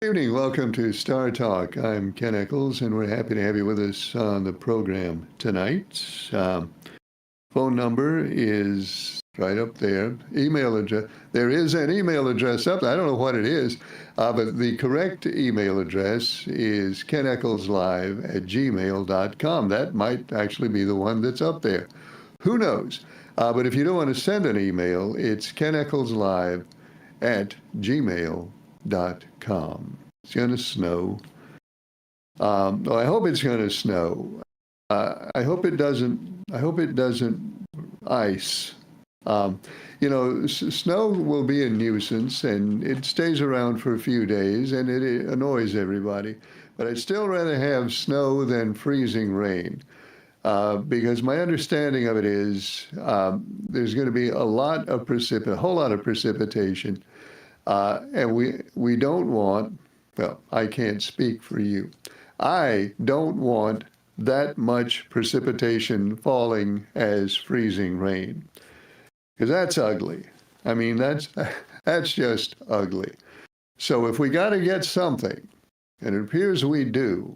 Good evening. Welcome to Star Talk. I'm Ken Eccles, and we're happy to have you with us on the program tonight. Phone number is right up there. Email address. There is an email address up there. I don't know what it is, but the correct email address is keneckleslive@gmail.com. That might actually be the one that's up there. Who knows? But if you don't want to send an email, it's keneckleslive@gmail.com. It's going to snow. I hope it's going to snow. I hope it doesn't. I hope it doesn't ice. Snow will be a nuisance, and it stays around for a few days, and it annoys everybody. But I'd still rather have snow than freezing rain, because my understanding of it is there's going to be a whole lot of precipitation, and we don't want. Well, I can't speak for you. I don't want that much precipitation falling as freezing rain, because that's ugly. I mean, that's just ugly. So if we got to get something, and it appears we do,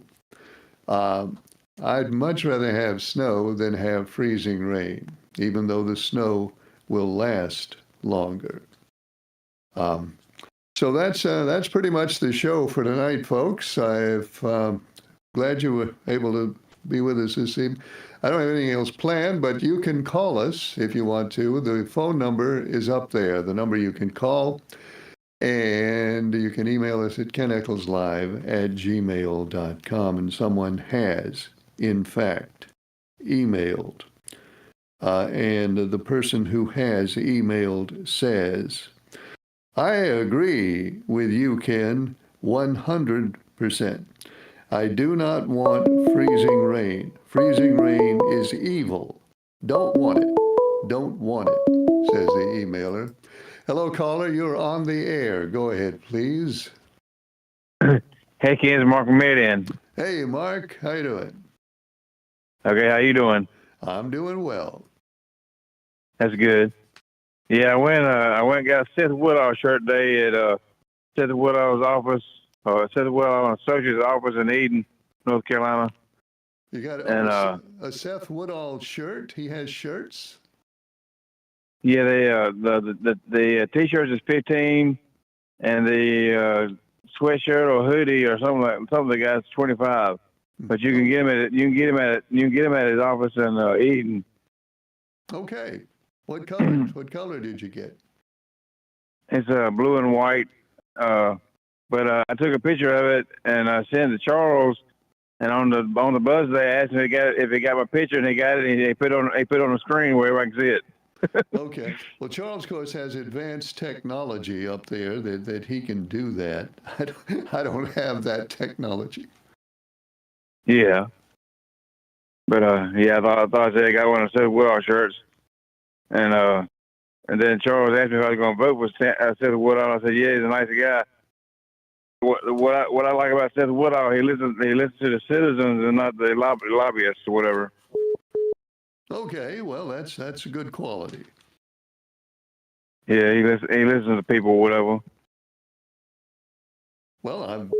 I'd much rather have snow than have freezing rain, even though the snow will last longer. So that's pretty much the show for tonight, folks. I'm glad you were able to be with us this evening. I don't have anything else planned, but you can call us if you want to. The phone number is up there, the number you can call, and you can email us at keneckleslive@gmail.com, and someone has, in fact, emailed. And the person who has emailed says, I agree with you, Ken, 100%. I do not want freezing rain. Freezing rain is evil. Don't want it. Don't want it, says the emailer. Hello, caller. You're on the air. Go ahead, please. Hey, Ken, it's Mark from Mid-End. Hey, Mark. How you doing? Okay, how you doing? I'm doing well. That's good. Yeah, I went and got Seth Woodall shirt day at Seth Woodall's office, Seth Woodall Associates office in Eden, North Carolina. You got a Seth Woodall shirt? He has shirts? Yeah, the t-shirts is 15, and the sweatshirt or hoodie or something the guy's 25. But you can get him at his office in Eden. Okay. What color? What color did you get? It's blue and white. But I took a picture of it and I sent it to Charles. And on the buzz, they asked me if he got my picture, and he got it. And he put it on the screen where I can see it. Okay. Well, Charles, of course, has advanced technology up there that he can do that. I don't have that technology. Yeah. But yeah, I thought I got one of Seth Woodall shirts. And then Charles asked me if I was going to vote for Seth Woodall. I said, yeah, he's a nice guy. What I like about Seth Woodall, he listens to the citizens and not the lobbyists or whatever. Okay, well, that's a good quality. Yeah, he listens to people or whatever. Well, I'm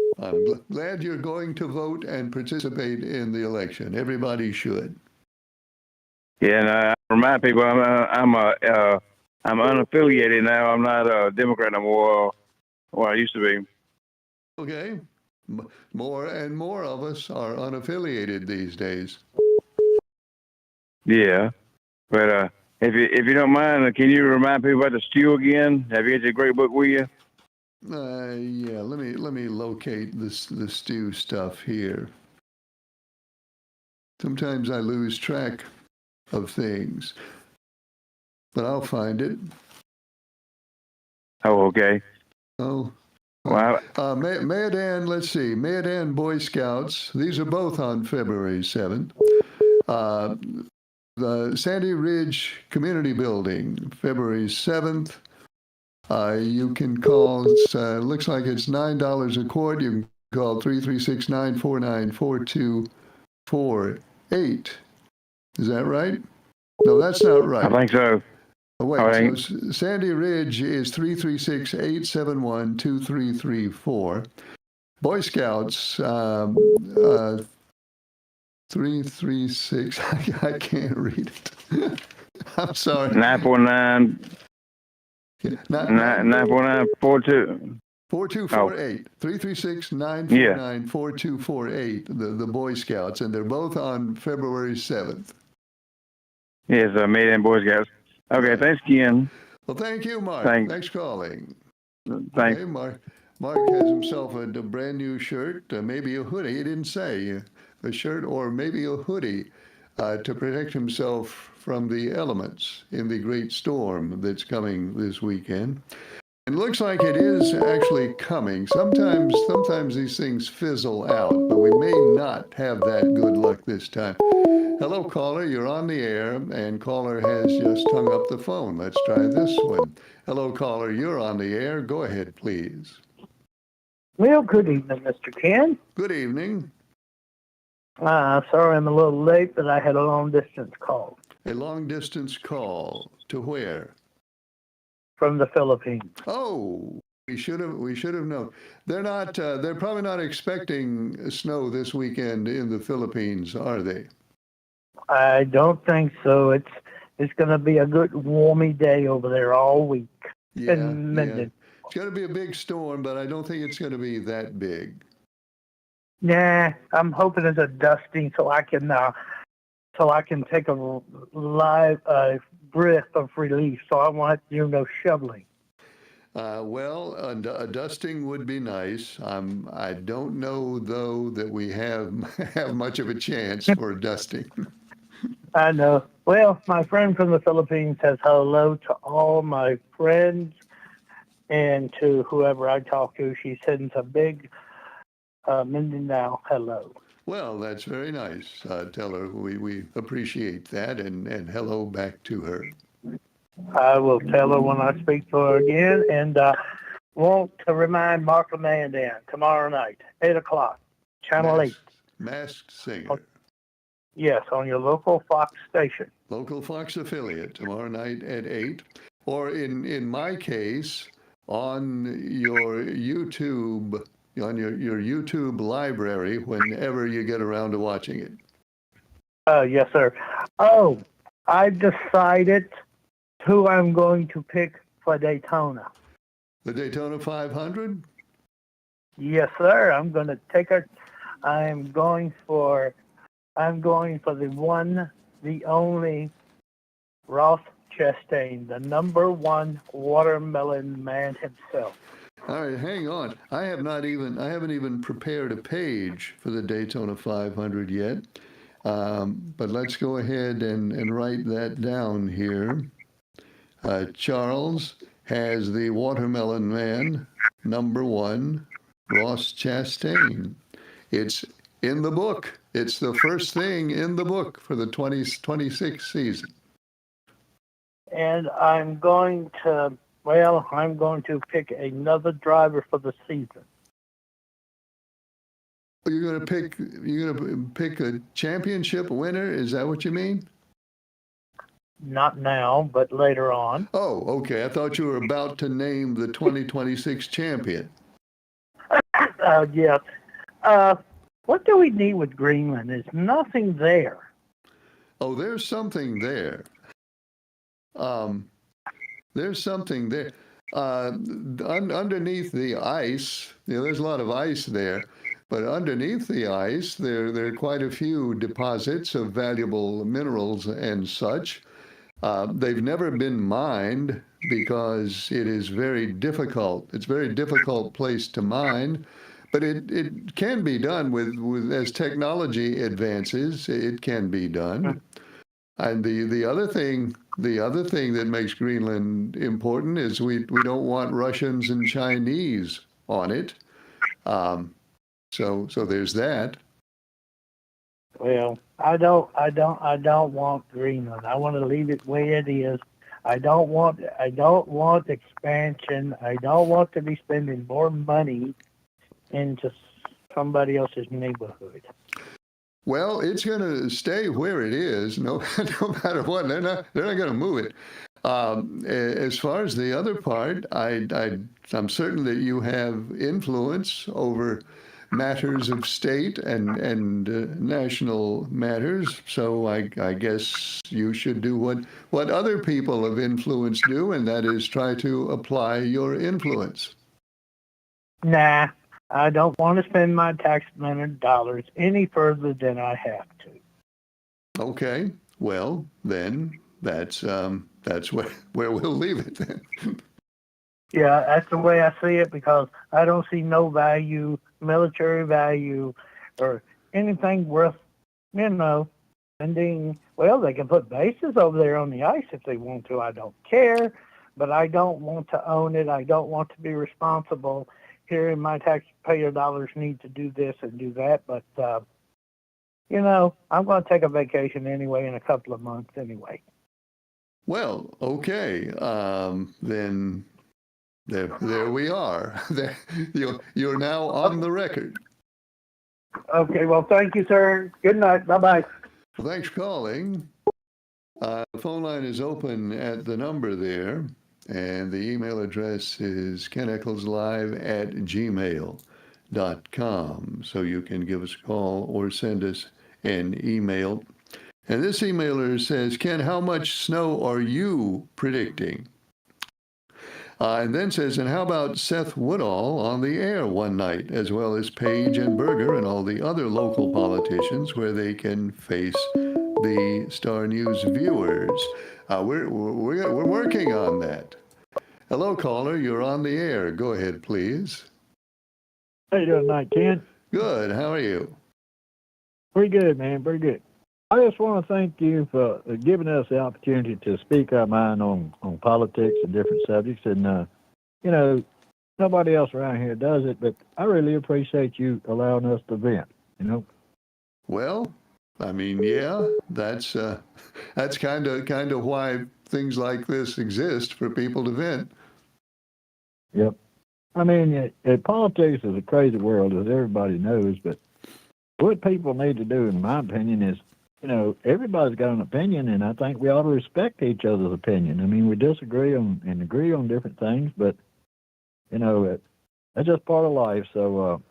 glad you're going to vote and participate in the election. Everybody should. Yeah, and I remind people I'm unaffiliated now. I'm not a Democrat no more. Well, I used to be. Okay. More and more of us are unaffiliated these days. Yeah, but if you don't mind, can you remind people about the stew again? Have you got your great book with you? Yeah. Let me locate the stew stuff here. Sometimes I lose track of things, but I'll find it. Oh, okay. Oh. Well, Mayodan, let's see, Mayodan Boy Scouts, these are both on February 7th. The Sandy Ridge Community Building, February 7th. You can call, looks like it's $9 a quart. You can call 336-949-4248. Is that right? No, that's not right. I think so. Oh, wait, so Sandy Ridge is 336-871-2334. Boy Scouts, 336. I can't read it. I'm sorry. 949, Not 949, 42. 4248. 336 Yeah. 949 4248. The Boy Scouts, and they're both on February 7th. Yes, Made in Boy Scouts. Okay, Right. thanks again. Well, thank you, Mark. Thanks. Thanks for calling. Thanks. Okay, Mark. Mark has himself a brand new shirt, maybe a hoodie. He didn't say a shirt or maybe a hoodie to protect himself from the elements in the great storm that's coming this weekend. It looks like it is actually coming. Sometimes these things fizzle out, but we may not have that good luck this time. Hello, caller. You're on the air, and caller has just hung up the phone. Let's try this one. Hello, caller. You're on the air. Go ahead, please. Well, good evening, Mr. Ken. Good evening. Sorry I'm a little late, but I had a long-distance call A long distance call to where? from the Philippines. Oh, we should have known. They're probably not expecting snow this weekend in the Philippines, are they? I don't think so. It's going to be a good warmy day over there all week in Minden. It's going to be a big storm, but I don't think it's going to be that big. Nah, I'm hoping it's a dusting so I can take a live breath of relief. So I won't do no shoveling. Well, a dusting would be nice. I don't know though that we have much of a chance for a dusting. I know. Well, my friend from the Philippines says hello to all my friends and to whoever I talk to. She sends a big Mindanao hello. Well, that's very nice. Tell her we appreciate that, and hello back to her. I will tell her when I speak to her again, and want to remind Mark Mandan tomorrow night, 8 o'clock, Channel 8. Masked Singer. Yes, on your local Fox station. Local Fox affiliate tomorrow night at 8. Or in my case, on your YouTube, on your YouTube library whenever you get around to watching it. Yes, sir. Oh, I've decided who I'm going to pick for Daytona. The Daytona 500? Yes, sir. I'm going to take her. I'm going for the one, the only Ross Chastain, the number one watermelon man himself. All right, hang on. I haven't even prepared a page for the Daytona 500 yet. But let's go ahead and write that down here. Charles has the watermelon man, number one, Ross Chastain. It's in the book. It's the first thing in the book for the 2026 season. And I'm going to pick another driver for the season. You're gonna pick a championship winner? Is that what you mean? Not now, but later on. Oh, okay. I thought you were about to name the 2026 champion. Yeah. What do we need with Greenland? There's nothing there. Oh, there's something there. There's something there. Underneath the ice, there's a lot of ice there, but underneath the ice, there are quite a few deposits of valuable minerals and such. They've never been mined because it is very difficult. It's a very difficult place to mine, but it can be done with as technology advances. It can be done. And the other thing that makes Greenland important is we don't want Russians and Chinese on it. So there's that. Well, I don't want Greenland. I want to leave it where it is. I don't want expansion. I don't want to be spending more money into somebody else's neighborhood. Well, it's going to stay where it is, no matter what. They're not going to move it. As far as the other part, I'm certain that you have influence over matters of state and national matters. So I guess you should do what other people of influence do, and that is try to apply your influence. Nah, I don't want to spend my taxpayer dollars any further than I have to. Okay, well then that's where we'll leave it then. Yeah, that's the way I see it because I don't see no value, military value, or anything worth, spending. Well, they can put bases over there on the ice if they want to. I don't care, but I don't want to own it. I don't want to be responsible. Here, my taxpayer dollars need to do this and do that. But, I'm going to take a vacation anyway in a couple of months anyway. Well, okay, then. There we are. You're now on the record. Okay, well, thank you, sir. Good night. Bye-bye. Well, thanks for calling. The phone line is open at the number there, and the email address is keneccleslive@gmail.com. So you can give us a call or send us an email. And this emailer says, Ken, how much snow are you predicting? And then says, and how about Seth Woodall on the air one night, as well as Page and Berger and all the other local politicians where they can face the Star News viewers? We're working on that. Hello, caller. You're on the air. Go ahead, please. How you doing tonight, Ken? Good. How are you? Pretty good, man. Pretty good. I just want to thank you for giving us the opportunity to speak our mind on politics and different subjects. And, nobody else around here does it, but I really appreciate you allowing us to vent, Well, I mean, yeah, that's kind of why things like this exist, for people to vent. Yep. I mean, politics is a crazy world, as everybody knows, but what people need to do, in my opinion, is everybody's got an opinion, and I think we ought to respect each other's opinion. I mean, we disagree on and agree on different things, but, that's just part of life. So,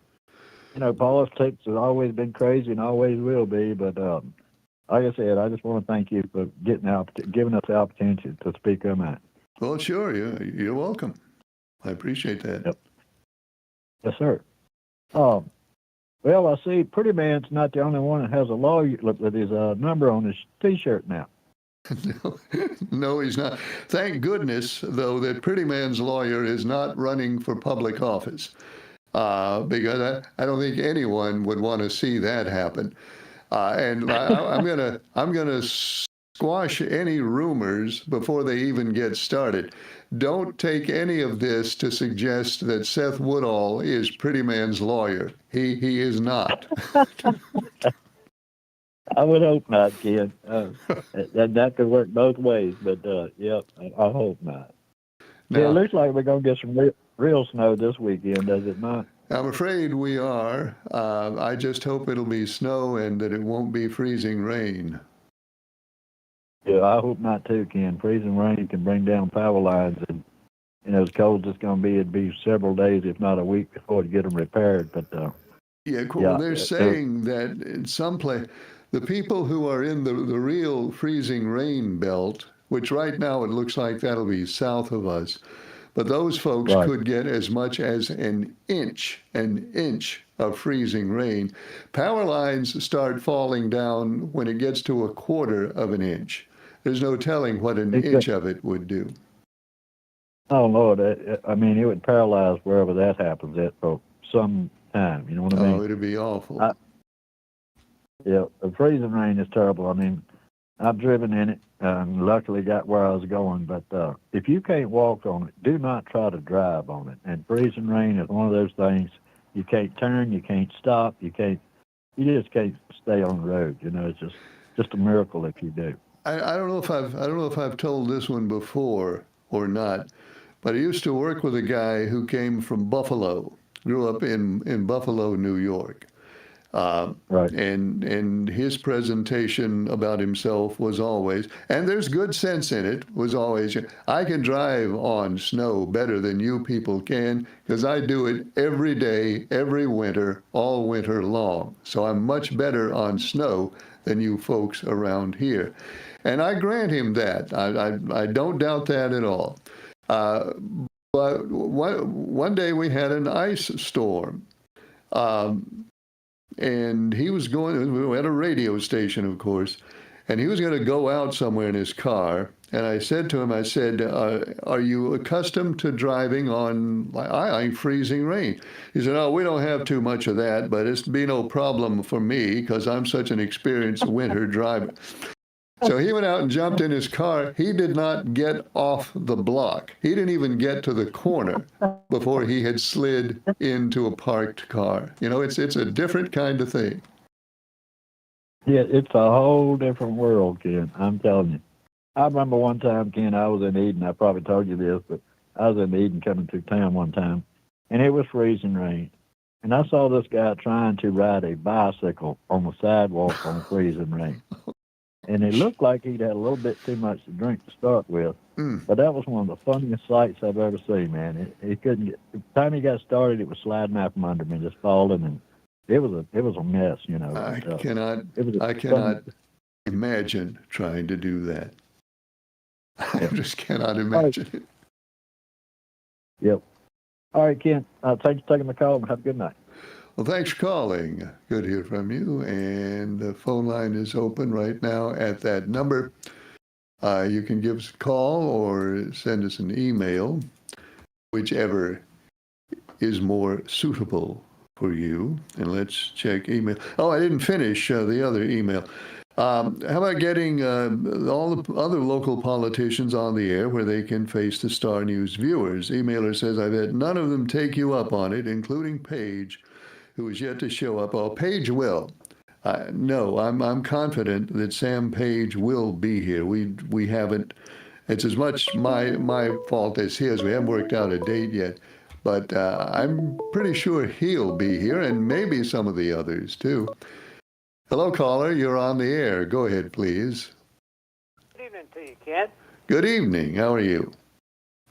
politics has always been crazy and always will be. But like I said, I just want to thank you for giving us the opportunity to speak our mind. Well, sure. You're welcome. I appreciate that. Yep. Yes, sir. Well, I see Pretty Man's not the only one that has a lawyer with his number on his T-shirt now. No, he's not. Thank goodness, though, that Pretty Man's lawyer is not running for public office, because I don't think anyone would want to see that happen. And I'm gonna squash any rumors before they even get started. Don't take any of this to suggest that Seth Woodall is Pretty Man's lawyer. He is not. I would hope not, Ken. That could work both ways, but yep, I hope not. Now, Yeah, it looks like we're going to get some real snow this weekend, does it not? I'm afraid we are. I just hope it'll be snow and that it won't be freezing rain. Yeah, I hope not too, Ken. Freezing rain can bring down power lines, and as cold as it's going to be, it'd be several days, if not a week, before to get them repaired. But They're saying that in some place, the people who are in the real freezing rain belt, which right now it looks like that'll be south of us, but those folks could get as much as an inch of freezing rain. Power lines start falling down when it gets to a quarter of an inch. There's no telling what an inch of it would do. Oh, Lord, I mean, it would paralyze wherever that happens at for some time, you know what I mean? Oh, it'd be awful. Yeah, the freezing rain is terrible. I mean, I've driven in it and luckily got where I was going, but if you can't walk on it, do not try to drive on it. And freezing rain is one of those things you can't turn, you can't stop, you just can't stay on the road. It's just a miracle if you do. I don't know if I've told this one before or not, but I used to work with a guy who came from Buffalo, grew up in Buffalo, New York. Right. And his presentation about himself was always, and there's good sense in it, was always, I can drive on snow better than you people can because I do it every day, every winter, all winter long. So I'm much better on snow than you folks around here. And I grant him that. I don't doubt that at all. But one day we had an ice storm. And he was going, we had a radio station, of course, and he was going to go out somewhere in his car. And I said to him, I said, are you accustomed to driving on freezing rain? He said, oh, we don't have too much of that, but it's be no problem for me because I'm such an experienced winter driver. So he went out and jumped in his car. He did not get off the block. He didn't even get to the corner before he had slid into a parked car. You know, it's a different kind of thing. Yeah, it's a whole different world, Ken. I'm telling you. I remember one time, Ken, I was in Eden. I probably told you this, but I was in Eden coming through town one time, and it was freezing rain. And I saw this guy trying to ride a bicycle on the sidewalk on freezing rain. And it looked like he'd had a little bit too much to drink to start with. But that was one of the funniest sights I've ever seen, man. He couldn't get, by the time he got started, it was sliding out from under me, just falling, and it was a mess, you know. I cannot imagine trying to do that. I just cannot imagine it. Yep. All right, Ken. Thanks for taking the call, and have a good night. Well, thanks for calling. Good to hear from you. And the phone line is open right now at that number. You can give us a call or send us an email, whichever is more suitable for you. And let's check email. Oh, I didn't finish the other email. How about getting all the other local politicians on the air where they can face the Star News viewers? Emailer says, I've had none of them take you up on it, including Paige, who is yet to show up. Oh, Paige will. No, I'm confident that Sam Page will be here. We haven't. It's as much my fault as his. We haven't worked out a date yet, but I'm pretty sure he'll be here, and maybe some of the others too. Hello, caller. You're on the air. Go ahead, please. Good evening to you, Ken. Good evening. How are you?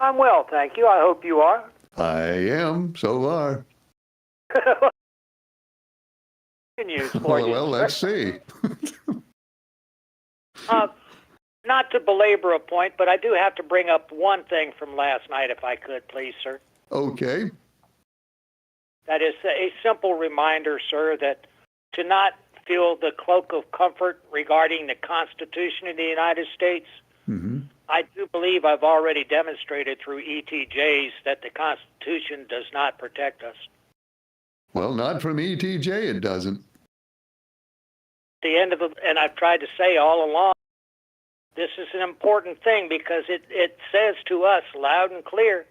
I'm well, thank you. I hope you are. I am. So far. News for you. Well, let's see. Not to belabor a point, but I do have to bring up one thing from last night, if I could, please, sir. Okay. That is a simple reminder, sir, that to not feel the cloak of comfort regarding the Constitution of the United States. Mm-hmm. I do believe I've already demonstrated through ETJs that the Constitution does not protect us. Well, not from ETJ, it doesn't. The end of it, and I've tried to say all along, this is an important thing because it says to us loud and clear,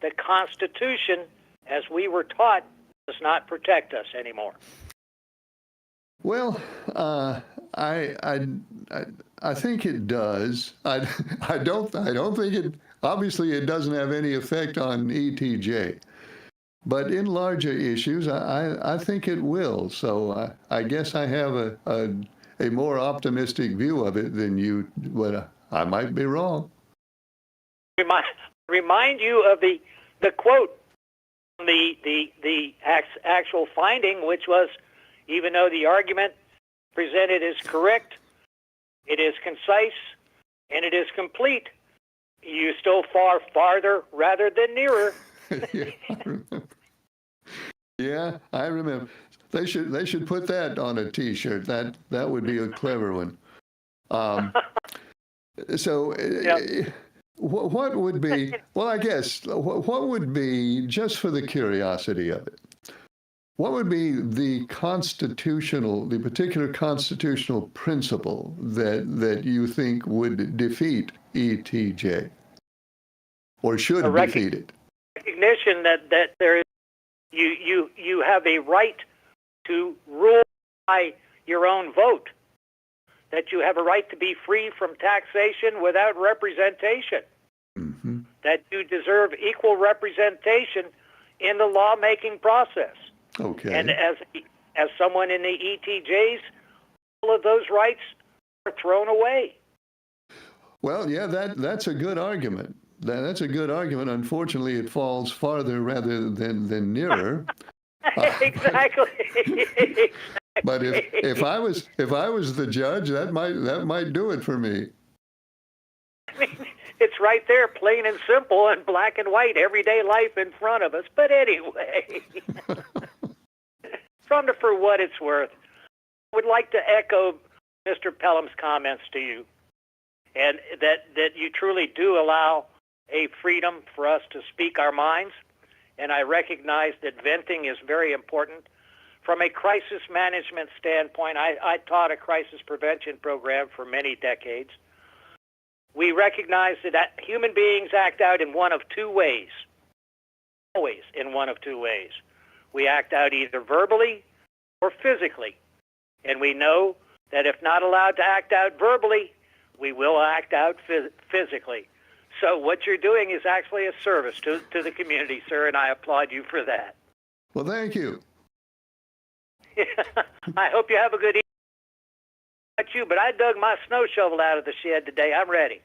the Constitution, as we were taught, does not protect us anymore. Well, I think it does. I don't think it. Obviously, it doesn't have any effect on ETJ. But in larger issues, I think it will. So I guess I have a more optimistic view of it than you, but I might be wrong. Remind you of the quote, the actual finding, which was, even though the argument presented is correct, it is concise, and it is complete, you still far farther rather than nearer. Yeah, I remember. They should put that on a T-shirt. That would be a clever one. So, Yep. What would be? Well, I guess what would be, just for the curiosity of it, what would be the particular constitutional principle that you think would defeat ETJ, or should defeat it? Recognition that there is you have a right to rule by your own vote, that you have a right to be free from taxation without representation, Mm-hmm. that you deserve equal representation in the lawmaking process. Okay. And as as someone in the ETJs, all of those rights are thrown away. Well, yeah, that's a good argument. That's a good argument. Unfortunately, it falls farther rather than nearer. Exactly. But if I was the judge, that might do it for me. I mean, it's right there, plain and simple, and black and white, everyday life in front of us. But anyway, for what it's worth, I would like to echo Mr. Pelham's comments to you, and that you truly do allow a freedom for us to speak our minds. And I recognize that venting is very important. From a crisis management standpoint, I taught a crisis prevention program for many decades. We recognize that human beings act out in one of two ways, always in one of two ways. We act out either verbally or physically. And we know that if not allowed to act out verbally, we will act out physically. So what you're doing is actually a service to the community, sir, and I applaud you for that. Well, thank you. I hope you have a good evening. Not you, but I dug my snow shovel out of the shed today. I'm ready.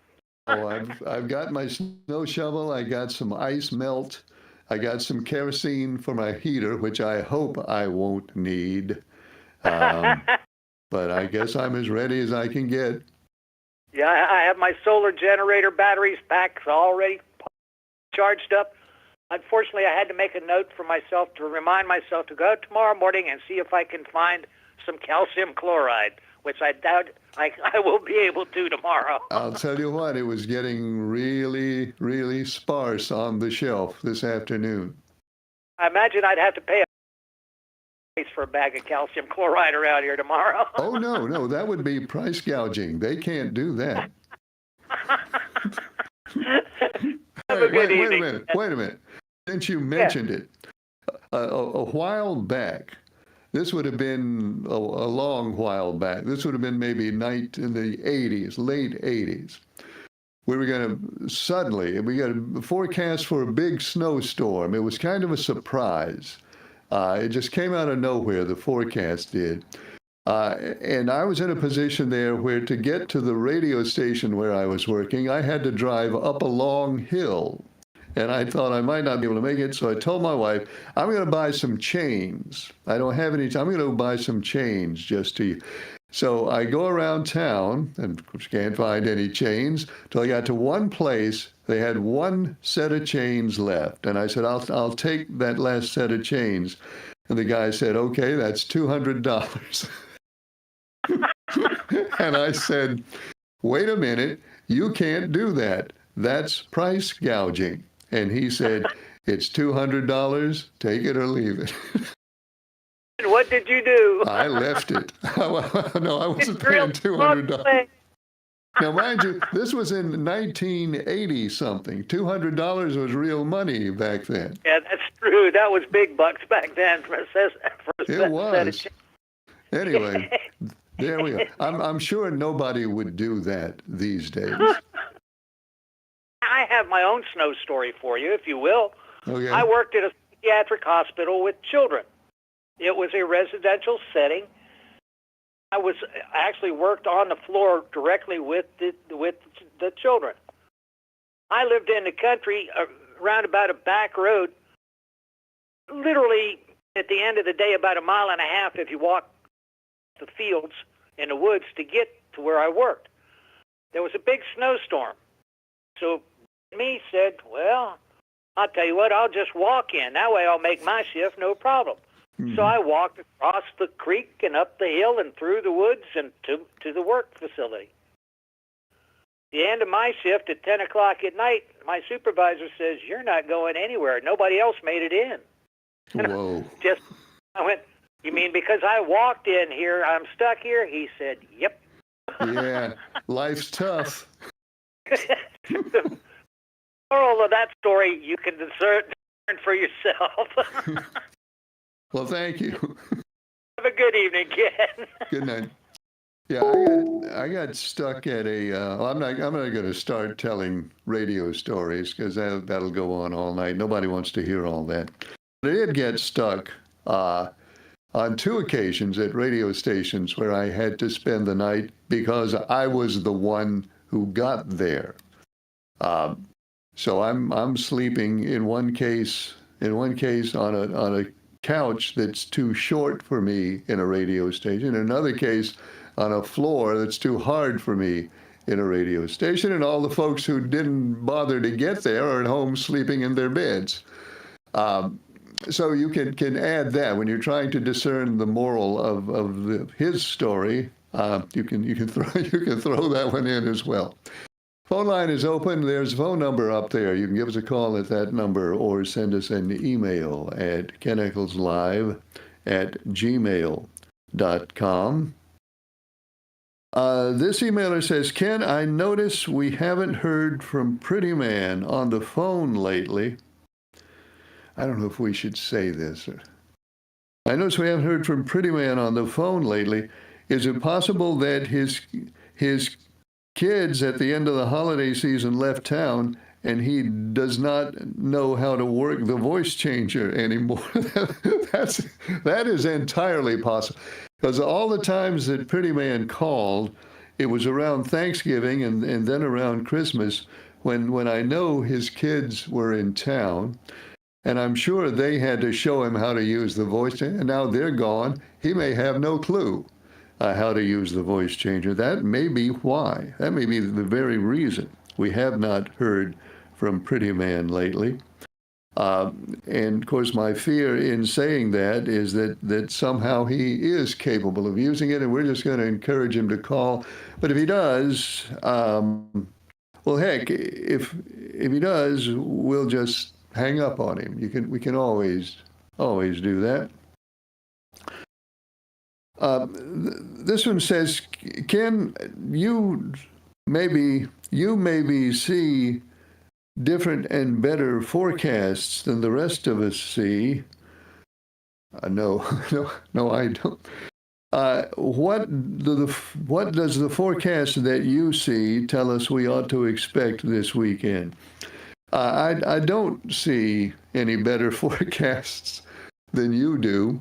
Oh, I've got my snow shovel. I got some ice melt. I got some kerosene for my heater, which I hope I won't need. But I guess I'm as ready as I can get. Yeah, I have my solar generator batteries back already charged up. Unfortunately, I had to make a note for myself to remind myself to go out tomorrow morning and see if I can find some calcium chloride, which I doubt I will be able to tomorrow. I'll tell you what, it was getting really, really sparse on the shelf this afternoon. I imagine I'd have to pay a price for a bag of calcium chloride around here tomorrow. Oh, no, that would be price gouging. They can't do that. Have a good Wait evening. a minute. Since you mentioned it, a while back, this would have been a long while back. This would have been maybe in the 80s, late 80s. We were going to we got a forecast for a big snowstorm. It was kind of a surprise. It just came out of nowhere, the forecast did. And I was in a position there where to get to the radio station where I was working, I had to drive up a long hill. And I thought I might not be able to make it, so I told my wife, I'm going to buy some chains. I don't have any, I'm going to buy some chains just to. So I go around town and of course can't find any chains till I got to one place. They had one set of chains left. And I said, I'll take that last set of chains. And the guy said, okay, that's $200. And I said, wait a minute, you can't do that. That's price gouging. And he said, it's $200, take it or leave it. And what did you do? I left it. No, I wasn't paying $200. Now, mind you, this was in 1980 something. $200 was real money back then. Yeah, that's true. That was big bucks back then for a set It was. of chains. Anyway, there we are. I'm sure nobody would do that these days. I have my own snow story for you, if you will. Okay. I worked at a psychiatric hospital with children. It was a residential setting. I actually worked on the floor directly with the children. I lived in the country around about a back road, literally at the end of the day about 1.5 miles if you walk the fields in the woods to get to where I worked. There was a big snowstorm. So me said, well, I'll tell you what, I'll just walk in. That way I'll make my shift, no problem. Mm-hmm. So I walked across the creek and up the hill and through the woods and to the work facility. The end of my shift at 10 o'clock at night, my supervisor says, you're not going anywhere. Nobody else made it in. Whoa. I went, you mean because I walked in here, I'm stuck here? He said, yep. Yeah, life's tough. The moral of that story, you can discern for yourself. Well, thank you. Have a good evening, Ken. Good night. Yeah, I got stuck at I'm not going to start telling radio stories because that'll go on all night. Nobody wants to hear all that. But I did get stuck. on 2 occasions at radio stations where I had to spend the night because I was the one who got there. So I'm sleeping in one case on a couch that's too short for me in a radio station. In another case, on a floor that's too hard for me in a radio station. And all the folks who didn't bother to get there are at home sleeping in their beds. So you can add that when you're trying to discern the moral of his story. You can throw that one in as well. Phone line is open. There's a phone number up there. You can give us a call at that number or send us an email at kennicholslive@gmail.com. This emailer says, Ken, I notice we haven't heard from Pretty Man on the phone lately. I don't know if we should say this. I notice we haven't heard from Pretty Man on the phone lately. Is it possible that his kids at the end of the holiday season left town and he does not know how to work the voice changer anymore? That is entirely possible. Because all the times that Pretty Man called, it was around Thanksgiving and then around Christmas when I know his kids were in town. And I'm sure they had to show him how to use the voice changer. And now they're gone. He may have no clue how to use the voice changer. That may be why. That may be the very reason we have not heard from Pretty Man lately. And of course, my fear in saying that is that somehow he is capable of using it, and we're just going to encourage him to call. But if he does, well, heck, if he does, we'll just hang up on him. We can always do that. This one says, Ken, you maybe see different and better forecasts than the rest of us see. No, I don't. What does the forecast that you see tell us we ought to expect this weekend? I don't see any better forecasts than you do.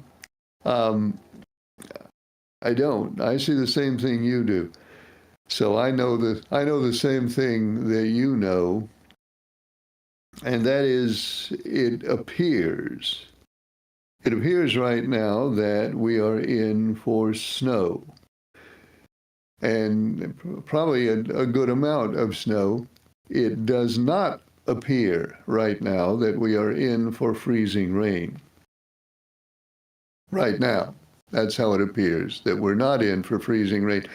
I don't. I see the same thing you do. So I know the same thing that you know, and that is it appears right now that we are in for snow, and probably a good amount of snow. It does not appear right now that we are in for freezing rain. Right now, that's how it appears, that we're not in for freezing rain.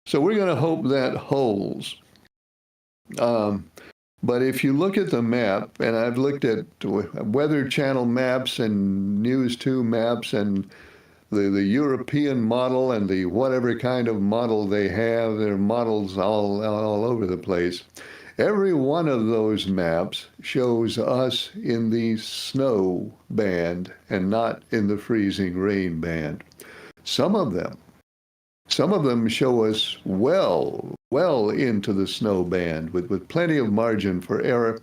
So we're going to hope that holds. But if you look at the map, and I've looked at Weather Channel maps and News 2 maps and the European model and the whatever kind of model they have, there are models all over the place. Every one of those maps shows us in the snow band and not in the freezing rain band. Some of them show us well into the snow band with plenty of margin for error.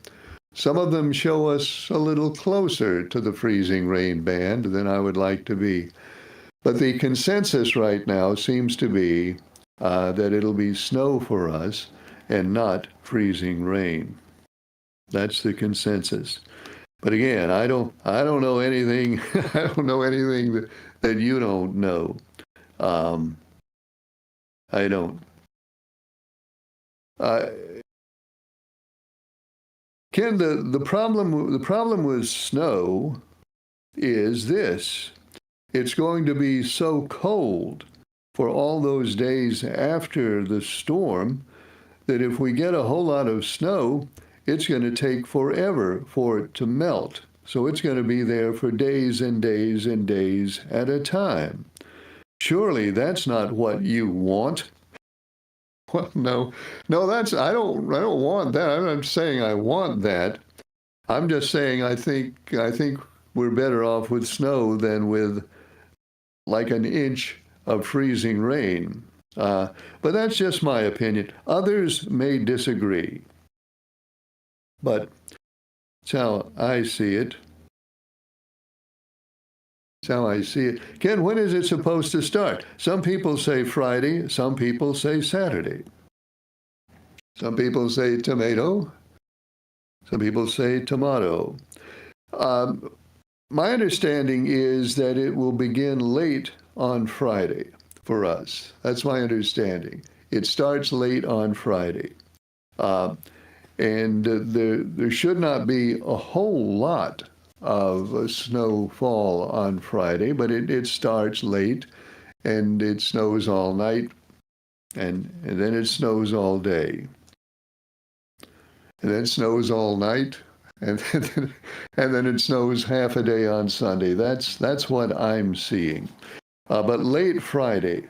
Some of them show us a little closer to the freezing rain band than I would like to be. But the consensus right now seems to be that it'll be snow for us and not freezing rain. That's the consensus. But again, I don't know anything. I don't know anything that you don't know. I don't. Ken, the problem with snow is this: it's going to be so cold for all those days after the storm that if we get a whole lot of snow, it's going to take forever for it to melt. So it's going to be there for days and days and days at a time. Surely that's not what you want. Well, no, I don't want that. I'm not saying I want that. I'm just saying I think we're better off with snow than with like an inch of freezing rain. But that's just my opinion. Others may disagree. But that's how I see it. That's how I see it. Ken, when is it supposed to start? Some people say Friday, some people say Saturday. Some people say tomato, some people say tomato. My understanding is that it will begin late on Friday for us. That's my understanding. It starts late on Friday. And there should not be a whole lot of snowfall on Friday, but it starts late and it snows all night and then it snows all day. And then it snows all night and then it snows half a day on Sunday. That's what I'm seeing. But late Friday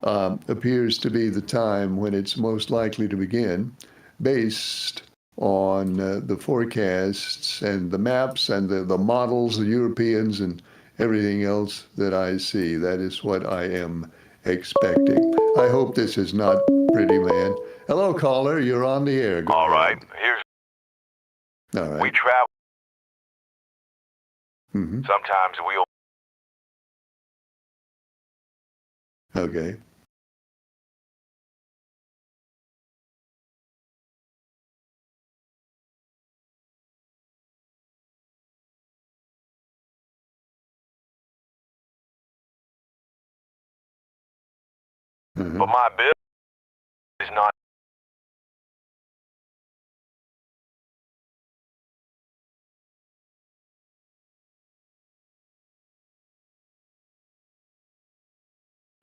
appears to be the time when it's most likely to begin, based on the forecasts and the maps and the models, the Europeans and everything else that I see. That is what I am expecting. I hope this is not Pretty Man. Hello, caller. You're on the air. Go All ahead. right. Here's All right. we travel. Mm-hmm. Sometimes we'll. Okay. Mhm. But my bill is not.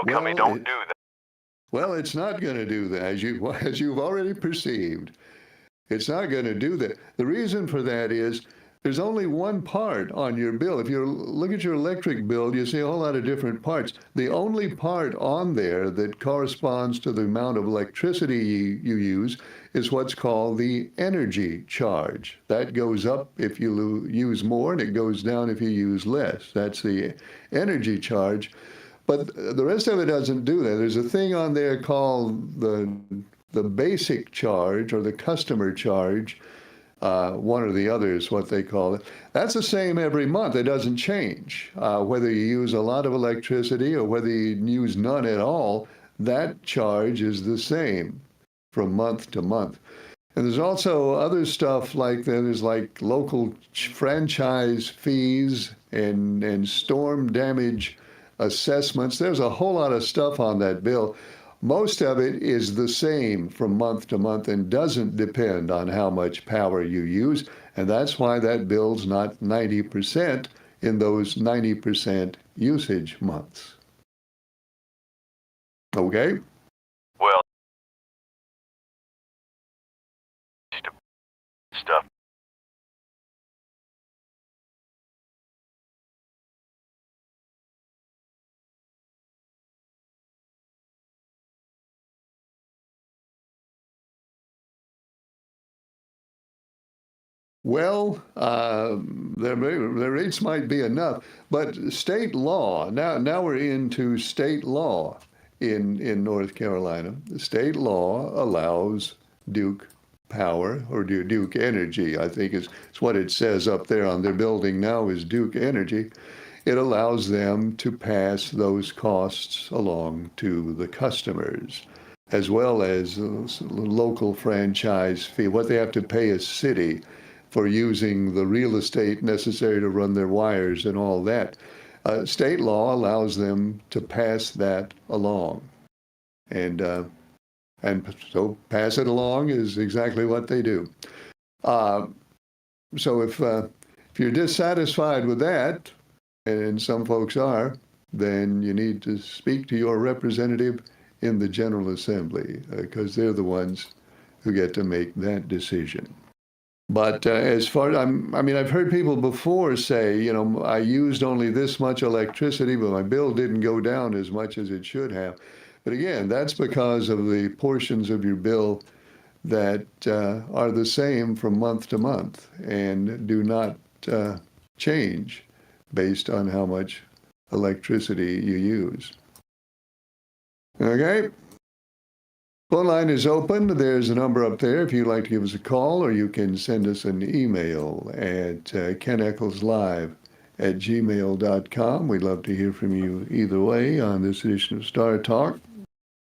Come Well, don't do that. Well, it's not going to do that, as you've already perceived. It's not going to do that. The reason for that is there's only one part on your bill. If you look at your electric bill, you see a whole lot of different parts. The only part on there that corresponds to the amount of electricity you use is what's called the energy charge. That goes up if you use more, and it goes down if you use less. That's the energy charge. But the rest of it doesn't do that. There's a thing on there called the basic charge or the customer charge, one or the other is what they call it. That's the same every month. It doesn't change. Whether you use a lot of electricity or whether you use none at all, that charge is the same from month to month. And there's also other stuff like there's like local franchise fees and storm damage assessments. There's a whole lot of stuff on that bill. Most of it is the same from month to month and doesn't depend on how much power you use. And that's why that bill's not 90% in those 90% usage months. Okay? Well, stuff. Well, their rates might be enough, but state law, now we're into state law in North Carolina. The state law allows Duke Power, or Duke Energy, I think is what it says up there on their building now is Duke Energy. It allows them to pass those costs along to the customers, as well as local franchise fee, what they have to pay a city for using the real estate necessary to run their wires and all that. State law allows them to pass that along. And so pass it along is exactly what they do. So if you're dissatisfied with that, and some folks are, then you need to speak to your representative in the General Assembly, because they're the ones who get to make that decision. But as far I've heard people before say, I used only this much electricity, but my bill didn't go down as much as it should have. But again, that's because of the portions of your bill that are the same from month to month and do not change based on how much electricity you use. Okay? Phone line is open. There's a number up there if you'd like to give us a call, or you can send us an email at KenEcclesLive star@gmail.com. We'd love to hear from you either way on this edition of Star Talk.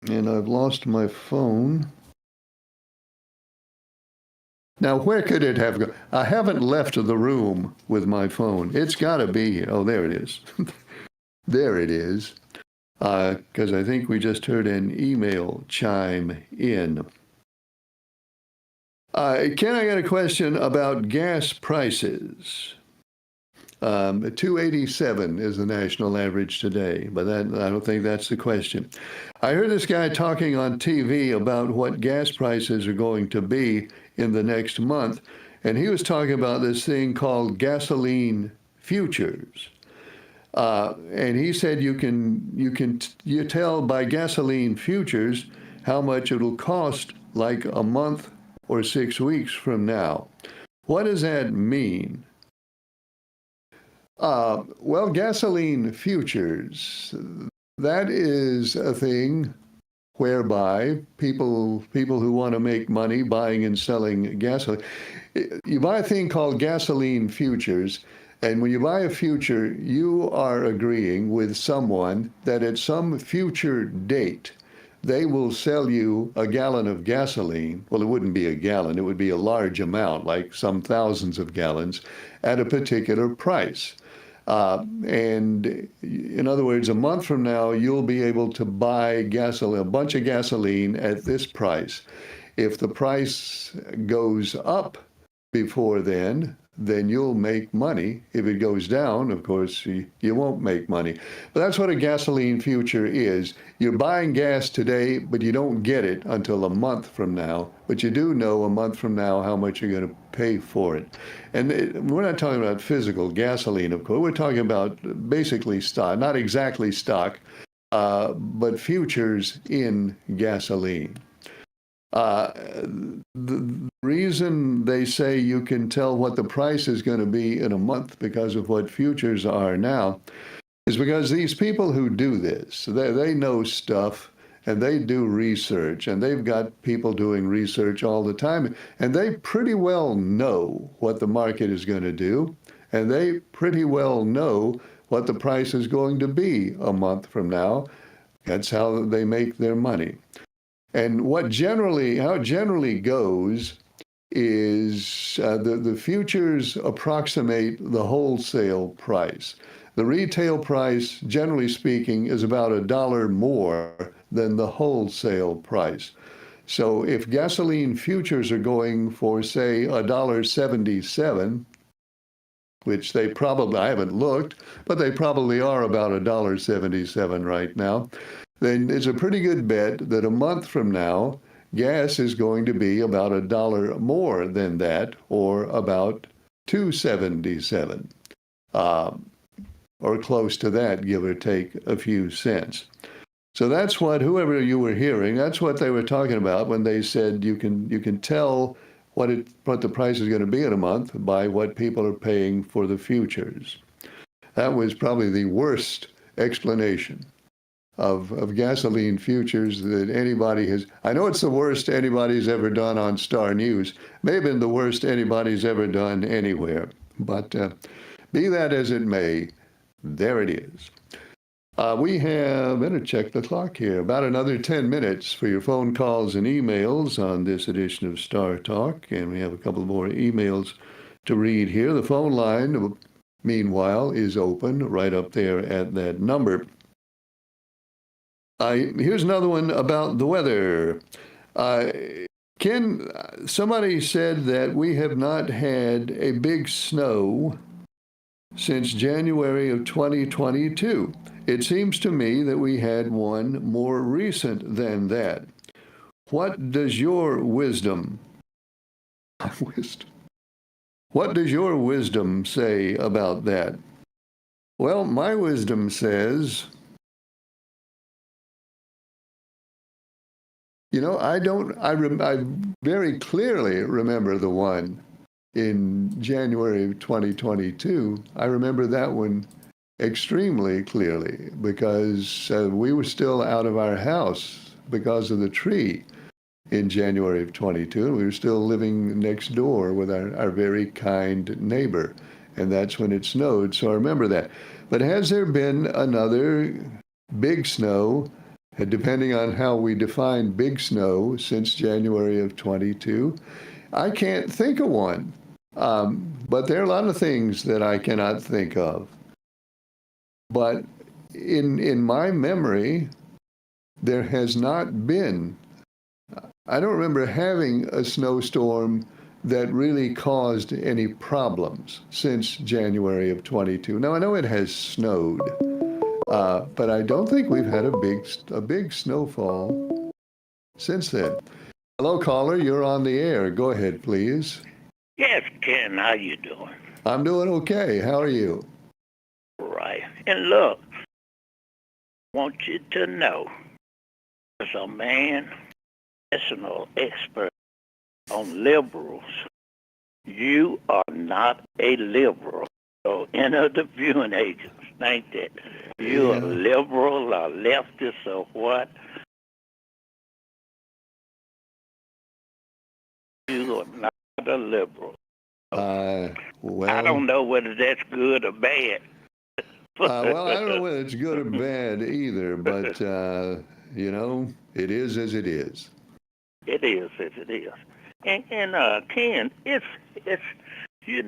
And I've lost my phone. Now, where could it have gone? I haven't left the room with my phone. It's got to be here. Oh, there it is. There it is. Because I think we just heard an email chime in. Ken, I got a question about gas prices. 287 is the national average today, but I don't think that's the question. I heard this guy talking on TV about what gas prices are going to be in the next month, and he was talking about this thing called gasoline futures. And he said you tell by gasoline futures how much it'll cost like a month or 6 weeks from now. What does that mean? Well, gasoline futures, that is a thing whereby people who want to make money buying and selling gasoline, you buy a thing called gasoline futures, and when you buy a future, you are agreeing with someone that at some future date, they will sell you a gallon of gasoline. Well, it wouldn't be a gallon, it would be a large amount, like some thousands of gallons, at a particular price. And in other words, a month from now, you'll be able to buy gasoline, a bunch of gasoline at this price. If the price goes up before then you'll make money. If it goes down, of course, you won't make money. But that's what a gasoline future is. You're buying gas today, but you don't get it until a month from now. But you do know a month from now how much you're going to pay for it. And we're not talking about physical gasoline, of course. We're talking about basically stock, not exactly stock, but futures in gasoline. The reason they say you can tell what the price is going to be in a month because of what futures are now is because these people who do this, they know stuff and they do research, and they've got people doing research all the time, and they pretty well know what the market is going to do, and they pretty well know what the price is going to be a month from now. That's how they make their money. And how it generally goes is the futures approximate the wholesale price. The retail price, generally speaking, is about $1 more than the wholesale price. So if gasoline futures are going for, say, $1.77, which they probably, I haven't looked, but they probably are about $1.77 right now, then it's a pretty good bet that a month from now, gas is going to be about $1 more than that, or about $2.77, or close to that, give or take a few cents. So that's what, whoever you were hearing, that's what they were talking about when they said you can tell what the price is going to be in a month by what people are paying for the futures. That was probably the worst explanation of gasoline futures that anybody has. I know it's the worst anybody's ever done on Star News. May have been the worst anybody's ever done anywhere. But be that as it may, there it is. We have, better check the clock here, about another 10 minutes for your phone calls and emails on this edition of Star Talk. And we have a couple more emails to read here. The phone line, meanwhile, is open right up there at that number. Here's another one about the weather. Ken, somebody said that we have not had a big snow since January of 2022. It seems to me that we had one more recent than that. What does your wisdom say about that? Well, my wisdom says, I very clearly remember the one in January of 2022. I remember that one extremely clearly because we were still out of our house because of the tree in January of 22. We were still living next door with our very kind neighbor. and that's when it snowed. So I remember that. But has there been another big snow, depending on how we define big snow, since January of 22? I can't think of one. But there are a lot of things that I cannot think of. But in my memory, there has not been, I don't remember having a snowstorm that really caused any problems since January of 22. Now, I know it has snowed, but I don't think we've had a big snowfall since then. Hello, caller, you're on the air. Go ahead, please. Yes, Ken, how you doing? I'm doing okay. How are you? Right. And look, I want you to know, as a man, national expert on liberals, you are not a liberal. So enter the viewing agents think that you're a liberal or leftist or what. You are not a liberal. Well, I don't know whether that's good or bad. well, I don't know whether it's good or bad either, but, it is as it is. It is as it is. And Ken, it's you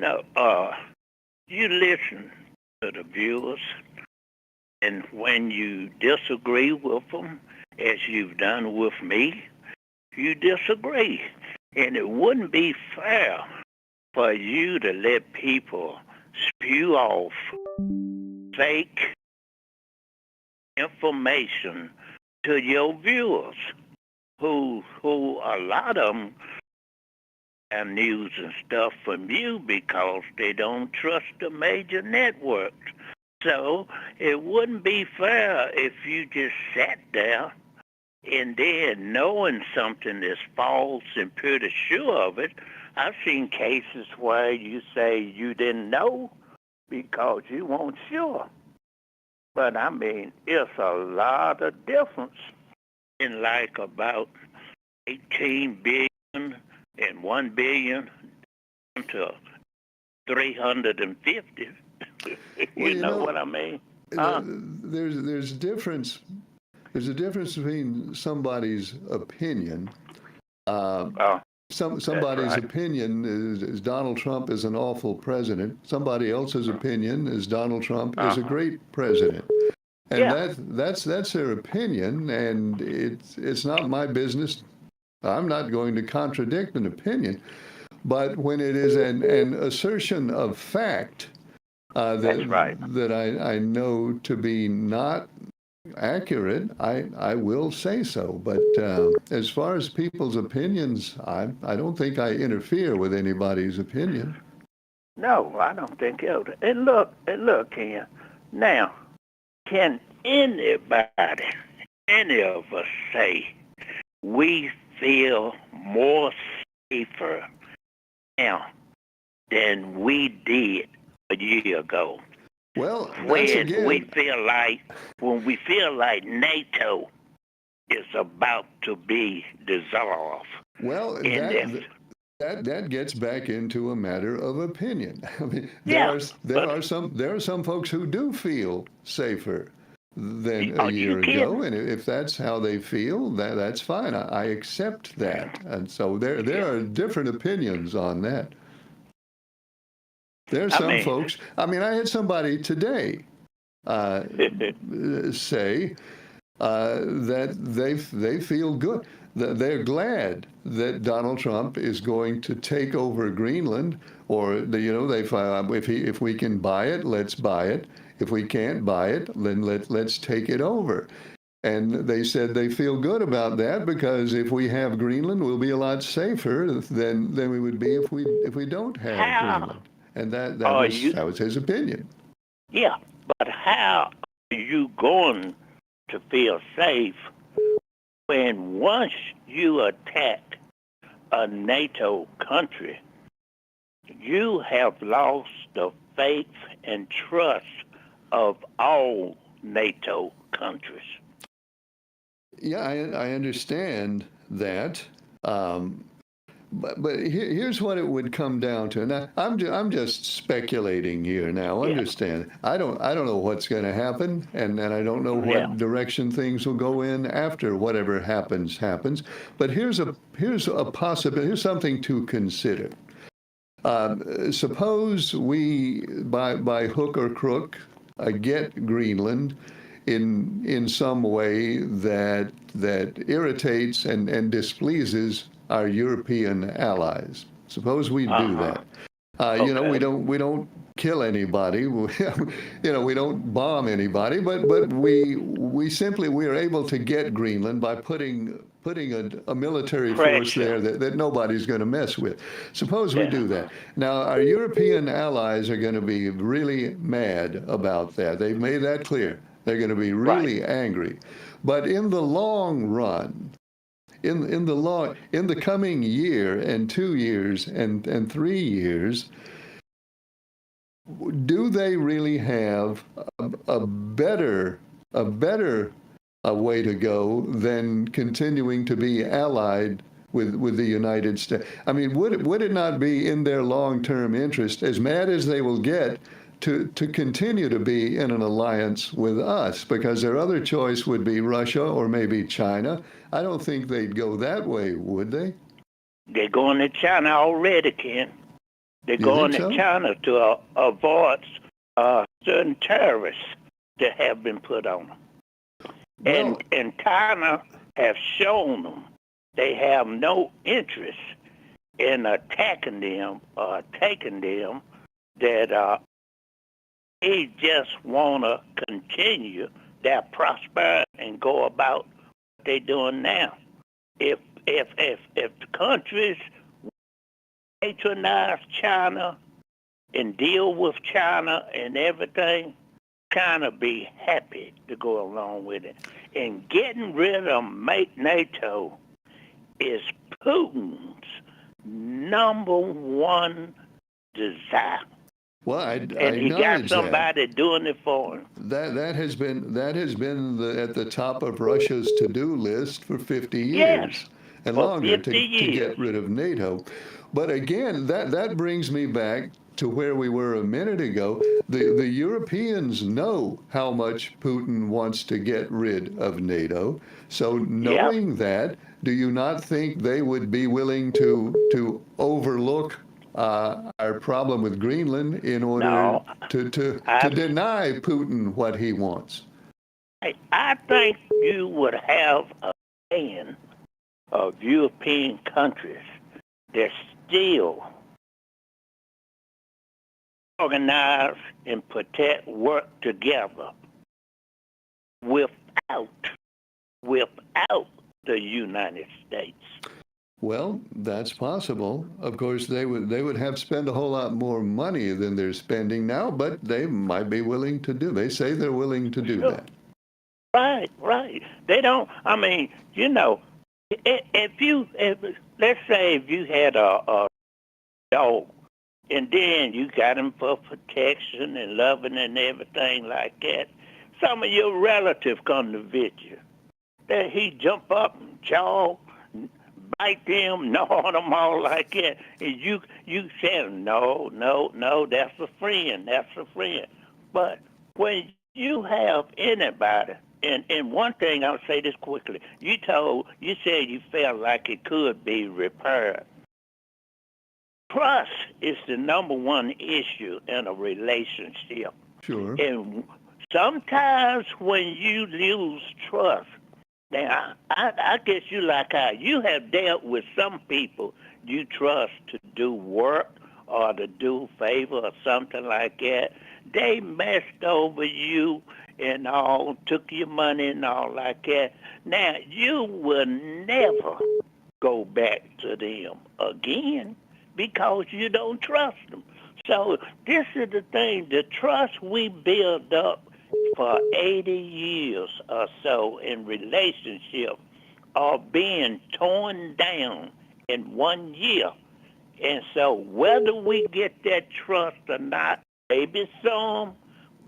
listen to the viewers, and when you disagree with them, as you've done with me, you disagree. And it wouldn't be fair for you to let people spew off fake information to your viewers, who a lot of them have news and stuff from you because they don't trust the major networks. So it wouldn't be fair if you just sat there and then knowing something is false and pretty sure of it. I've seen cases where you say you didn't know because you weren't sure. But I mean, it's a lot of difference in like about 18 billion and 1 billion to 350. you know what I mean? There's a difference. There's a difference between somebody's opinion. Somebody's opinion is Donald Trump is an awful president. Somebody else's opinion is Donald Trump is a great president. And that's their opinion, and it's not my business. I'm not going to contradict an opinion. But when it is an assertion of fact that I know to be not accurate, I will say so. But as far as people's opinions, I don't think I interfere with anybody's opinion. No, I don't think so. And look, Ken. Now, can anybody, any of us say we feel more safer now than we did a year ago? Well, when we feel like NATO is about to be dissolved. Well, that gets back into a matter of opinion. I mean, there are some folks who do feel safer than a year ago, and if that's how they feel, that's fine. I accept that, and so there are different opinions on that. There's some folks. I mean, I had somebody today say that they feel good. They're glad that Donald Trump is going to take over Greenland, or if we can buy it, let's buy it. If we can't buy it, then let's take it over. And they said they feel good about that because if we have Greenland, we'll be a lot safer than we would be if we don't have Greenland. And that was his opinion. Yeah, but how are you going to feel safe when once you attack a NATO country, you have lost the faith and trust of all NATO countries? Yeah, I understand that. but here's what it would come down to. Now, I'm just speculating here. Now, Yeah. understand? I don't know what's going to happen, and I don't know what Yeah. direction things will go in after whatever happens. But here's a possibility. Here's something to consider. Suppose we, by hook or crook, get Greenland in some way that irritates and displeases our European allies. Suppose we do that. You know, we don't kill anybody. You know, we don't bomb anybody, but we simply we are able to get Greenland by putting a military force Pressure. there that nobody's going to mess with. Suppose we Yeah. do that. Now, our European allies are going to be really mad about that. They've made that clear. They're going to be really angry. But in the long run, in the coming year and 2 years and 3 years, do they really have a better way to go than continuing to be allied with the United States? I mean, would it not be in their long-term interest, as mad as they will get, to continue to be in an alliance with us? Because their other choice would be Russia or maybe China. I don't think they'd go that way, would they? They're going to China already, Ken. They're You going think to so? China to avoid certain tariffs that have been put on them. Well, And China have shown them they have no interest in attacking them or taking them, that they just want to continue their prosperity and go about what they're doing now. If the countries patronize China and deal with China and everything, China be happy to go along with it. And getting rid of NATO is Putin's number one desire. well, I And he got acknowledge that. somebody doing it for him. That has been at the top of Russia's to-do list for 50 years Yes, and for longer 50 to years. get rid of NATO. But again, that brings me back to where we were a minute ago. The Europeans know how much Putin wants to get rid of NATO. So knowing that, do you not think they would be willing to overlook our problem with Greenland in order No, to deny Putin what he wants? I think you would have a band of European countries that still organize and protect, work together without the United States. Well, that's possible. Of course, they would have to spend a whole lot more money than they're spending now, but they might be willing to do. They say they're willing to do Sure. that. Right. They don't. I mean, you know, let's say if you had a dog, and then you got him for protection and loving and everything like that, some of your relatives come to visit you. Then he jump up and jog, bite them, gnaw them all like that, and you say, no, that's a friend. But when you have anybody, and one thing, I'll say this quickly, you said you felt like it could be repaired. Trust is the number one issue in a relationship. Sure. And sometimes when you lose trust, now I guess you like how you have dealt with some people you trust to do work or to do favor or something like that. They messed over you and all, took your money and all like that. Now you will never go back to them again because you don't trust them. So this is the thing, the trust we build up for 80 years or so in relationship are being torn down in 1 year. And so whether we get that trust or not, maybe some,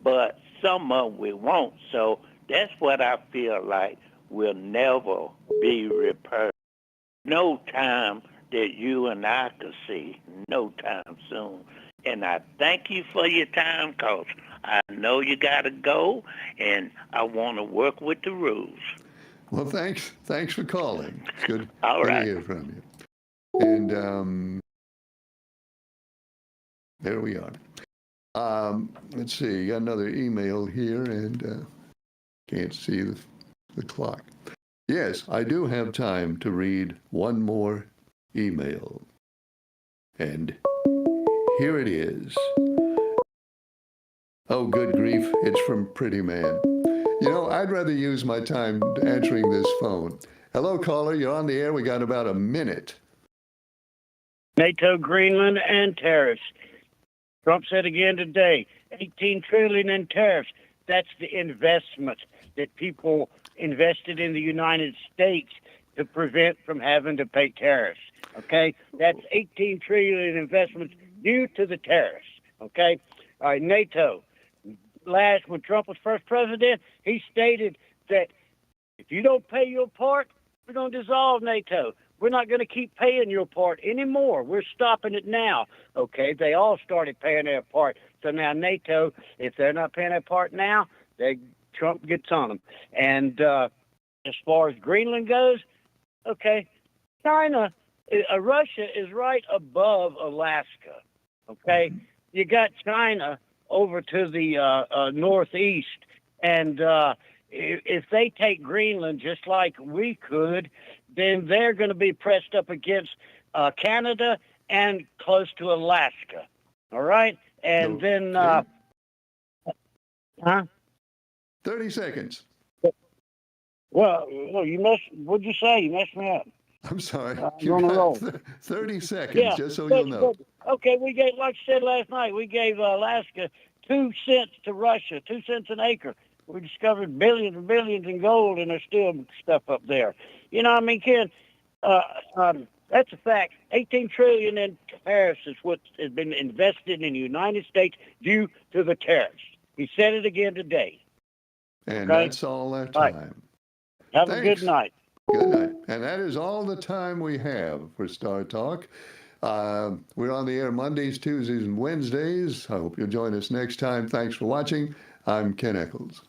but some of we won't. So that's what I feel like will never be repaired. No time that you and I could see no time soon. And I thank you for your time, cause I know you gotta go, and I want to work with the rules. Well, thanks for calling. It's good, All good to right. hear from you. And there we are. Let's see, got another email here, and can't see the clock. Yes, I do have time to read one more email. And here it is. Oh, good grief, it's from Pretty Man. You know, I'd rather use my time answering this phone. Hello, caller, you're on the air. We got about a minute. NATO, Greenland, and tariffs. Trump said again today, 18 trillion in tariffs. That's the investment that people invested in the United States to prevent from having to pay tariffs. Okay, that's 18 trillion in investments due to the tariffs. Okay, all right. NATO. When Trump was first president, he stated that if you don't pay your part, we're going to dissolve NATO. We're not going to keep paying your part anymore. We're stopping it now. Okay, they all started paying their part. So now NATO, if they're not paying their part now, Trump gets on them. And as far as Greenland goes, okay, Russia is right above Alaska. Okay, you got China over to the northeast, and if they take Greenland just like we could, then they're going to be pressed up against Canada and close to Alaska. All right, and then, huh? 30 seconds. Well, what'd you say? You messed me up. I'm sorry. I'm You on a got roll. 30 seconds, Yeah, just so you'll know. Okay, we gave, like I said last night, we gave Alaska 2 cents to Russia, 2 cents an acre. We discovered billions and billions in gold, and there's still stuff up there. You know, I mean, Ken, that's a fact. 18 trillion in tariffs is what has been invested in the United States due to the tariffs. He said it again today. And Okay. that's all our All right. time. Have Thanks. a good night. Good night. And that is all the time we have for Star Talk. We're on the air Mondays, Tuesdays, and Wednesdays. I hope you'll join us next time. Thanks for watching. I'm Ken Eccles.